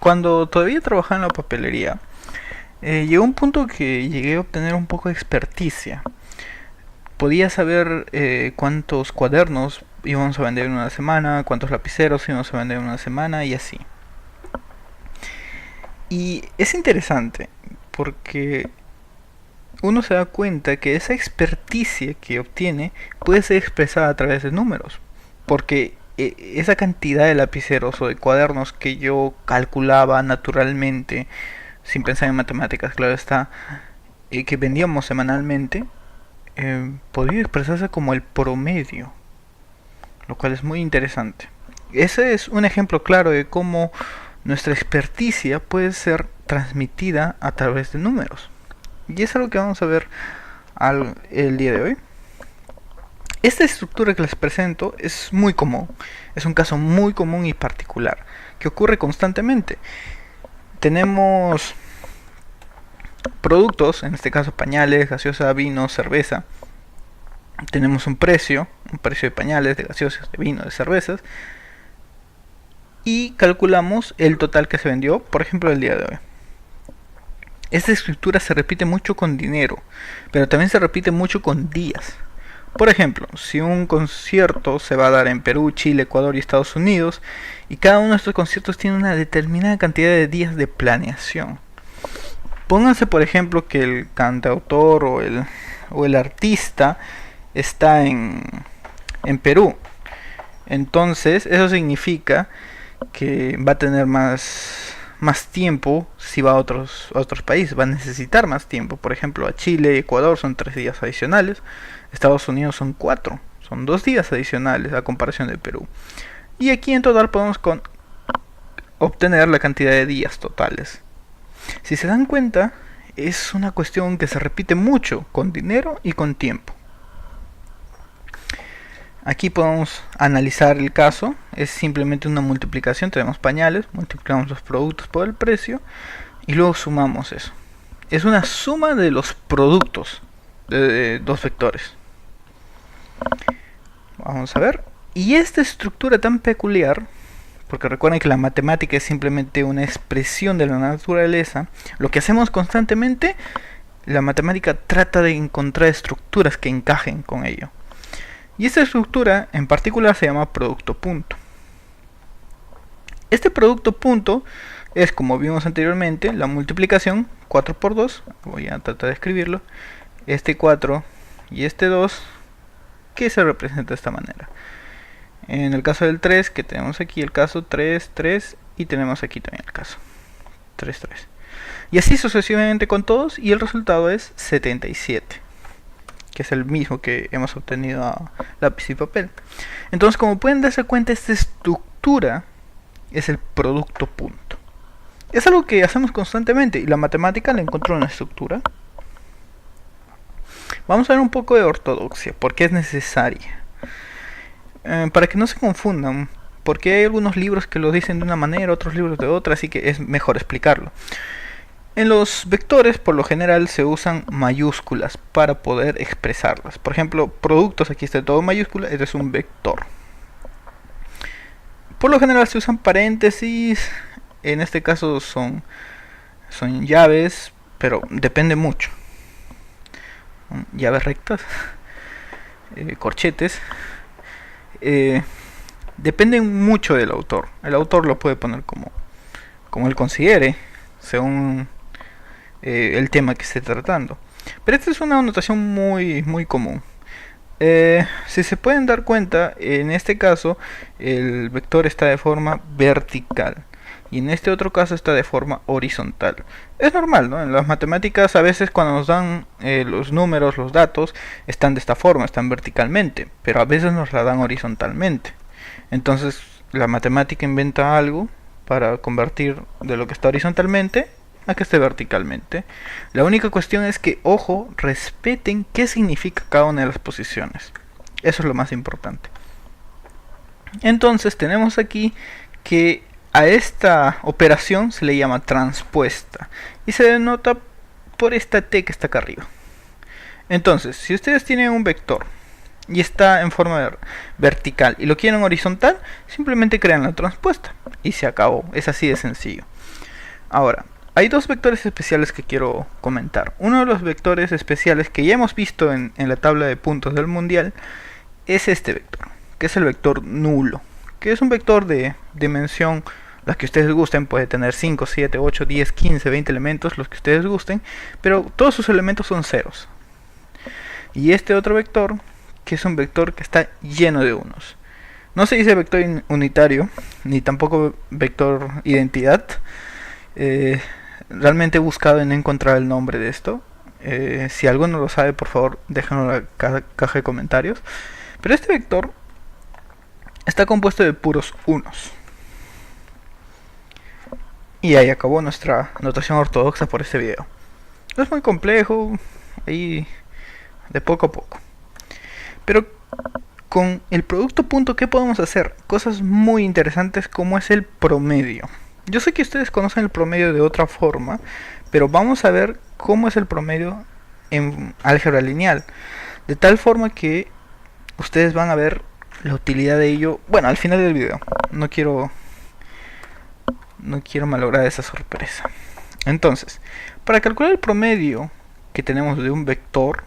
Cuando todavía trabajaba en la papelería, llegó un punto que llegué a obtener un poco de experticia. Podía saber cuántos cuadernos íbamos a vender en una semana, cuántos lapiceros íbamos a vender en una semana y así. Y es interesante porque uno se da cuenta que esa experticia que obtiene puede ser expresada a través de números. Porque esa cantidad de lapiceros o de cuadernos que yo calculaba naturalmente, sin pensar en matemáticas, claro está, que vendíamos semanalmente, podría expresarse como el promedio, lo cual es muy interesante. Ese es un ejemplo claro de cómo nuestra experticia puede ser transmitida a través de números. Y es algo que vamos a ver el día de hoy. Esta estructura que les presento es muy común, es un caso muy común y particular, que ocurre constantemente. Tenemos productos, en este caso pañales, gaseosa, vino, cerveza. Tenemos un precio de pañales, de gaseosas, de vino, de cervezas. Y calculamos el total que se vendió, por ejemplo, el día de hoy. Esta estructura se repite mucho con dinero, pero también se repite mucho con días. Por ejemplo, si un concierto se va a dar en Perú, Chile, Ecuador y Estados Unidos, y cada uno de estos conciertos tiene una determinada cantidad de días de planeación. Pónganse, por ejemplo, que el cantautor o el artista está en Perú. Entonces, eso significa que va a tener más tiempo si va a otros países, va a necesitar más tiempo. Por ejemplo, a Chile y Ecuador son 3 días adicionales, Estados Unidos son 4, son 2 días adicionales a comparación de Perú. Y aquí en total podemos obtener la cantidad de días totales. Si se dan cuenta, es una cuestión que se repite mucho con dinero y con tiempo. Aquí podemos analizar el caso, es simplemente una multiplicación, tenemos pañales, multiplicamos los productos por el precio y luego sumamos eso. Es una suma de los productos de dos vectores. Vamos a ver. Y esta estructura tan peculiar, porque recuerden que la matemática es simplemente una expresión de la naturaleza, lo que hacemos constantemente, la matemática trata de encontrar estructuras que encajen con ello. Y esta estructura en particular se llama producto punto. Este producto punto es, como vimos anteriormente, la multiplicación 4 por 2. Voy a tratar de escribirlo. Este 4 y este 2, que se representa de esta manera. En el caso del 3, que tenemos aquí el caso 3, 3, y tenemos aquí también el caso 3, 3. Y así sucesivamente con todos, y el resultado es 77. Que es el mismo que hemos obtenido a lápiz y papel. Entonces, como pueden darse cuenta, esta estructura es el producto punto. Es algo que hacemos constantemente y la matemática le encontró una estructura. Vamos a ver un poco de ortodoxia, porque es necesaria. Para que no se confundan, porque hay algunos libros que lo dicen de una manera, otros libros de otra, así que es mejor explicarlo. En los vectores por lo general se usan mayúsculas para poder expresarlas. Por ejemplo, productos, aquí está todo mayúscula, este es un vector. Por lo general se usan paréntesis, en este caso son llaves, pero depende mucho. Llaves rectas, corchetes, dependen mucho del autor. El autor lo puede poner como él considere, según el tema que esté tratando. Pero esta es una anotación muy común. Si se pueden dar cuenta, en este caso el vector está de forma vertical y en este otro caso está de forma horizontal. Es normal, ¿no? En las matemáticas a veces cuando nos dan los números, los datos, están de esta forma, están verticalmente, pero a veces nos la dan horizontalmente. Entonces la matemática inventa algo para convertir de lo que está horizontalmente a que esté verticalmente. La única cuestión es que, ojo, respeten qué significa cada una de las posiciones. Eso es lo más importante. Entonces tenemos aquí que a esta operación se le llama transpuesta y se denota por esta T que está acá arriba. Entonces, si ustedes tienen un vector y está en forma vertical y lo quieren horizontal, simplemente crean la transpuesta y se acabó. Es así de sencillo. Ahora, hay dos vectores especiales que quiero comentar. Uno de los vectores especiales que ya hemos visto en la tabla de puntos del mundial es este vector, que es el vector nulo, que es un vector de dimensión, las que ustedes gusten, puede tener 5, 7, 8, 10, 15, 20 elementos, los que ustedes gusten, pero todos sus elementos son ceros. Y este otro vector, que es un vector que está lleno de unos. No se dice vector unitario, ni tampoco vector identidad. Realmente he buscado y no he encontrado el nombre de esto. Si alguno lo sabe, por favor, déjenlo en la caja de comentarios. Pero este vector está compuesto de puros unos. Y ahí acabó nuestra notación ortodoxa por este video. No es muy complejo, ahí de poco a poco. Pero con el producto punto, ¿qué podemos hacer? Cosas muy interesantes como es el promedio. Yo sé que ustedes conocen el promedio de otra forma, pero vamos a ver cómo es el promedio en álgebra lineal. De tal forma que ustedes van a ver la utilidad de ello, bueno, al final del video. No quiero malograr esa sorpresa. Entonces, para calcular el promedio que tenemos de un vector,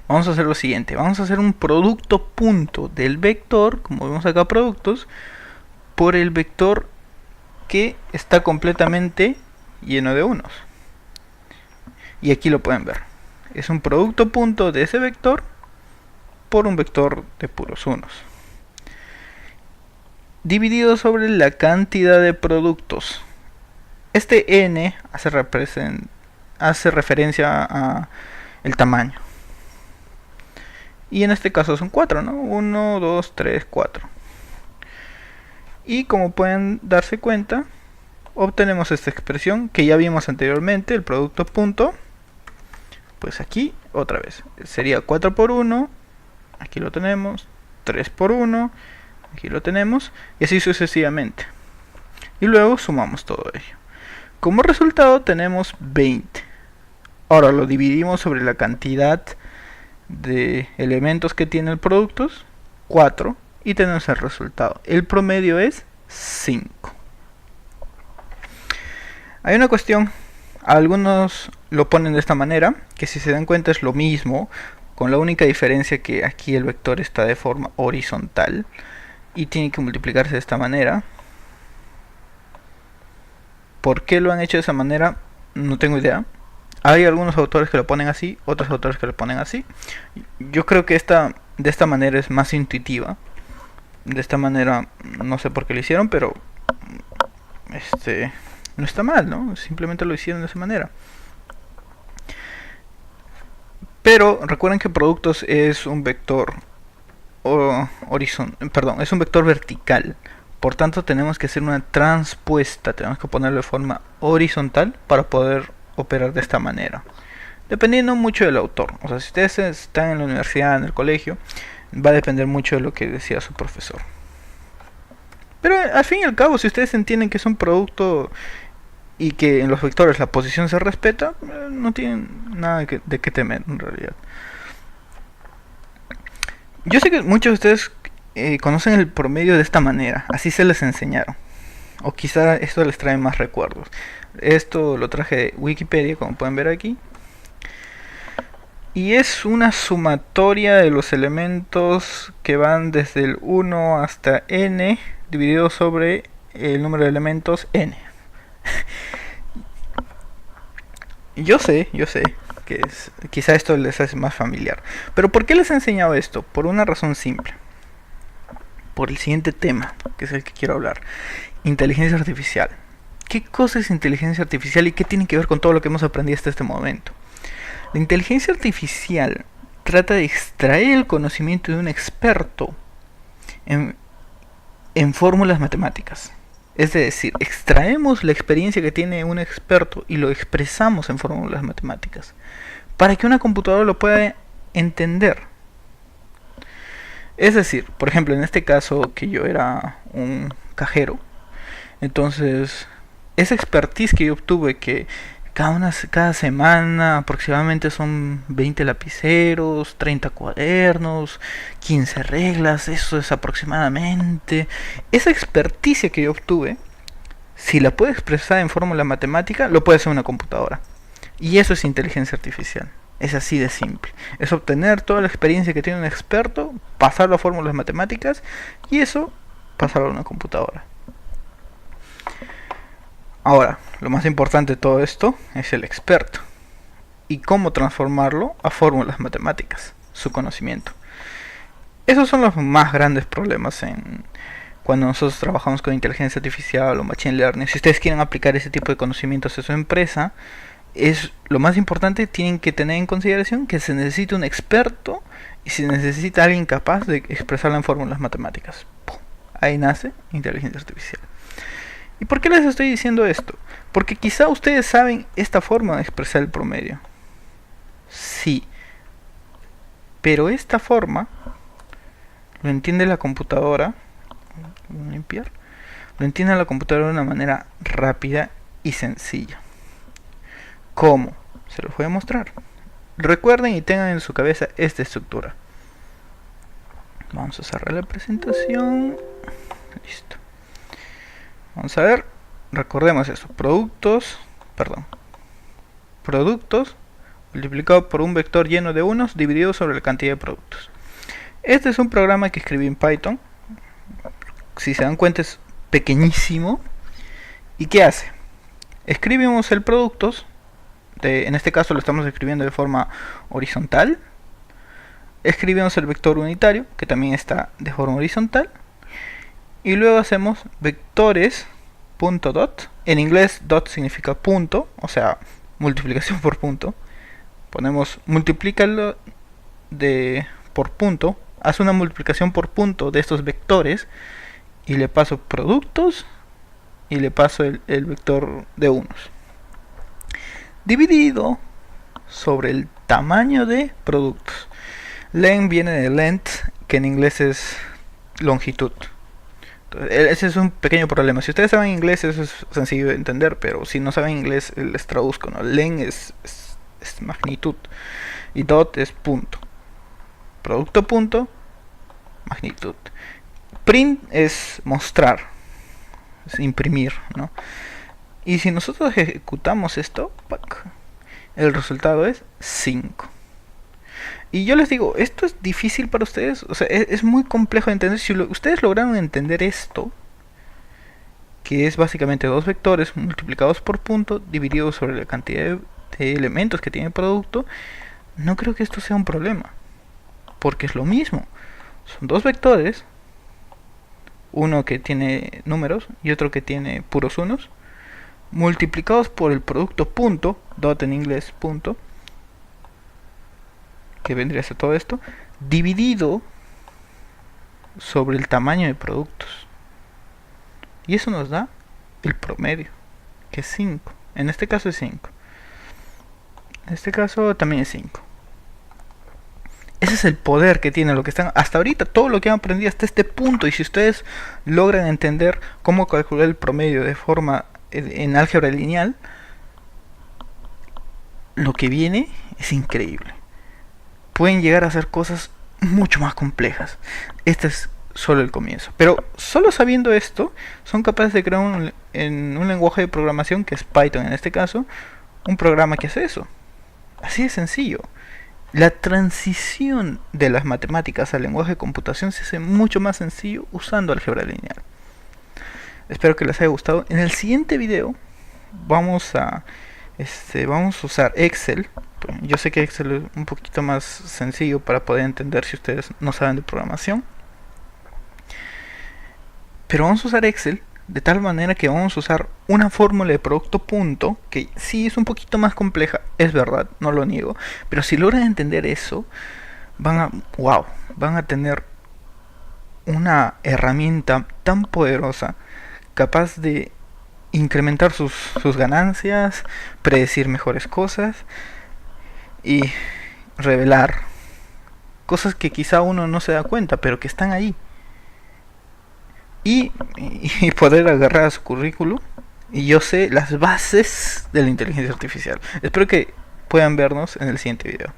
vamos a hacer lo siguiente. Vamos a hacer un producto punto del vector, como vemos acá, productos, por el vector que está completamente lleno de unos. Y aquí lo pueden ver. Es un producto punto de ese vector por un vector de puros unos, dividido sobre la cantidad de productos. Este n hace referencia a el tamaño. Y en este caso son 4, ¿no? 1, 2, 3, 4. Y como pueden darse cuenta, obtenemos esta expresión que ya vimos anteriormente, el producto punto. Pues aquí, otra vez, sería 4 por 1, aquí lo tenemos, 3 por 1, aquí lo tenemos, y así sucesivamente. Y luego sumamos todo ello. Como resultado tenemos 20. Ahora lo dividimos sobre la cantidad de elementos que tiene el producto, 4, y tenemos el resultado. El promedio es 5. Hay una cuestión, algunos lo ponen de esta manera, que si se dan cuenta es lo mismo, con la única diferencia que aquí el vector está de forma horizontal y tiene que multiplicarse de esta manera. ¿Por qué lo han hecho de esa manera? No tengo idea. Hay algunos autores que lo ponen así, otros autores que lo ponen así. Yo creo que de esta manera es más intuitiva. De esta manera no sé por qué lo hicieron, pero no está mal, ¿no? Simplemente lo hicieron de esa manera. Pero recuerden que productos es un vector es un vector vertical. Por tanto tenemos que hacer una transpuesta, tenemos que ponerlo de forma horizontal para poder operar de esta manera, dependiendo mucho del autor. O sea, si ustedes están en la universidad, en el colegio, va a depender mucho de lo que decía su profesor. Pero al fin y al cabo, si ustedes entienden que es un producto y que en los vectores la posición se respeta, no tienen nada de qué temer en realidad. Yo sé que muchos de ustedes conocen el promedio de esta manera, así se les enseñaron, o quizá esto les trae más recuerdos. Esto lo traje de Wikipedia, como pueden ver aquí, y es una sumatoria de los elementos que van desde el 1 hasta n dividido sobre el número de elementos n. Yo sé que quizá esto les hace más familiar, pero ¿por qué les he enseñado esto? Por una razón simple, por el siguiente tema, que es el que quiero hablar: inteligencia artificial. ¿Qué cosa es inteligencia artificial y qué tiene que ver con todo lo que hemos aprendido hasta este momento? La inteligencia artificial trata de extraer el conocimiento de un experto en fórmulas matemáticas. Es decir, extraemos la experiencia que tiene un experto y lo expresamos en fórmulas matemáticas para que una computadora lo pueda entender. Es decir, por ejemplo, en este caso que yo era un cajero, entonces esa expertise que yo obtuve, que cada semana aproximadamente son 20 lapiceros, 30 cuadernos, 15 reglas, eso es aproximadamente. Esa experticia que yo obtuve Si la puede expresar en fórmula matemática, lo puede hacer una computadora. Y eso es inteligencia artificial. Es así de simple. Es obtener toda la experiencia que tiene un experto, pasarlo a fórmulas matemáticas y eso pasarlo a una computadora. Ahora, lo más importante de todo esto es el experto. Y cómo transformarlo a fórmulas matemáticas, su conocimiento. Esos son los más grandes problemas cuando nosotros trabajamos con inteligencia artificial o machine learning. Si ustedes quieren aplicar ese tipo de conocimientos en su empresa, es lo más importante. Tienen que tener en consideración que se necesita un experto y se necesita alguien capaz de expresarla en fórmulas matemáticas. ¡Pum! Ahí nace inteligencia artificial. ¿Y por qué les estoy diciendo esto? Porque quizá ustedes saben esta forma de expresar el promedio. Sí, pero esta forma lo entiende la computadora. Voy a limpiar. Lo entiende la computadora de una manera rápida y sencilla. ¿Cómo? Se los voy a mostrar. Recuerden y tengan en su cabeza esta estructura. Vamos a cerrar la presentación. Listo. Vamos a ver. Recordemos eso. Productos multiplicado por un vector lleno de unos dividido sobre la cantidad de productos. Este es un programa que escribí en Python. Si se dan cuenta es pequeñísimo. ¿Y qué hace? Escribimos el productos. En este caso lo estamos escribiendo de forma horizontal. Escribimos el vector unitario, que también está de forma horizontal. Y luego hacemos vectores.dot. En inglés dot significa punto, o sea, multiplicación por punto. Ponemos multiplícalo por punto. Haz una multiplicación por punto de estos vectores. Y le paso productos. Y le paso el vector de unos. Dividido sobre el tamaño de productos. Len viene de length, que en inglés es longitud. Entonces, ese es un pequeño problema. Si ustedes saben inglés, eso es sencillo de entender, pero si no saben inglés, les traduzco, ¿no? Len es magnitud y dot es punto. Producto punto, magnitud. Print es mostrar, es imprimir, ¿no? Y si nosotros ejecutamos esto, el resultado es 5. Y yo les digo, esto es difícil para ustedes, o sea, es muy complejo de entender. Si ustedes lograron entender esto, que es básicamente dos vectores multiplicados por punto, divididos sobre la cantidad de elementos que tiene el producto, no creo que esto sea un problema. Porque es lo mismo. Son dos vectores, uno que tiene números y otro que tiene puros unos, multiplicados por el producto punto, dot en inglés, punto, que vendría a ser todo esto, dividido sobre el tamaño de productos. Y eso nos da el promedio, que es 5. En este caso es 5. En este caso también es 5. Ese es el poder que tiene lo que están hasta ahorita, todo lo que han aprendido hasta este punto. Y si ustedes logran entender cómo calcular el promedio de forma en álgebra lineal, lo que viene es increíble. Pueden llegar a hacer cosas mucho más complejas. Este es solo el comienzo. Pero solo sabiendo esto, son capaces de crear en un lenguaje de programación, que es Python en este caso, un programa que hace eso. Así de sencillo. La transición de las matemáticas al lenguaje de computación se hace mucho más sencillo usando álgebra lineal. Espero que les haya gustado. En el siguiente video vamos a usar Excel. Yo sé que Excel es un poquito más sencillo para poder entender si ustedes no saben de programación. Pero vamos a usar Excel de tal manera que vamos a usar una fórmula de producto punto, que sí es un poquito más compleja, es verdad, no lo niego. Pero si logran entender eso, van a tener una herramienta tan poderosa, capaz de incrementar sus ganancias, predecir mejores cosas y revelar cosas que quizá uno no se da cuenta, pero que están ahí. Y poder agarrar a su currículum. Y yo sé las bases de la inteligencia artificial. Espero que puedan vernos en el siguiente video.